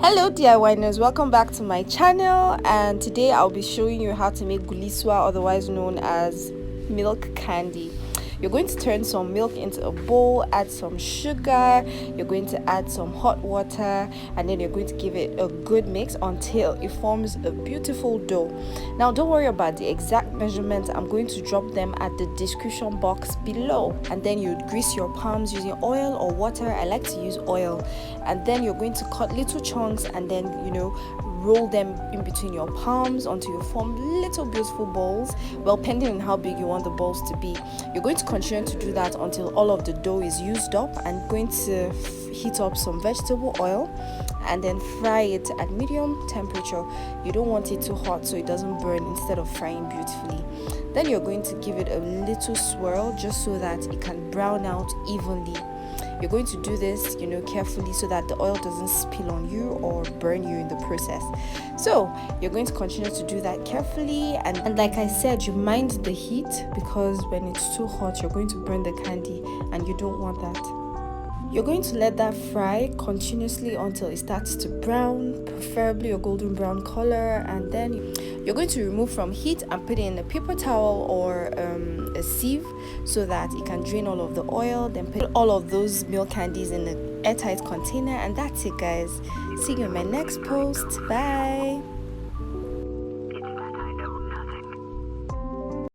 Hello DIYers, welcome back to my channel, and today I'll be showing you how to make Gullisuwa, otherwise known as milk candy. You're going to turn some milk into a bowl, add some sugar, you're going to add some hot water, and then you're going to give it a good mix until it forms a beautiful dough. Now don't worry about the exact measurements, I'm going to drop them at the description box below. And then you grease your palms using oil or water. I like to use oil. And then you're going to cut little chunks and then roll them in between your palms until you form little beautiful balls, well, depending on how big you want the balls to be. You're going to continue to do that until all of the dough is used up. I'm going to heat up some vegetable oil and then fry it at medium temperature. You don't want it too hot so it doesn't burn, instead of frying beautifully. Then you're going to give it a little swirl just so that it can brown out evenly. You're going to do this, carefully so that the oil doesn't spill on you or burn you in the process. So you're going to continue to do that carefully, and like I said, you mind the heat, because when it's too hot you're going to burn the candy and you don't want that. You're going to let that fry continuously until it starts to brown, preferably a golden brown color, and then you're going to remove from heat and put it in a paper towel or a sieve so that it can drain all of the oil. Then put all of those milk candies in an airtight container, and that's it, guys. See you in my next post. Bye.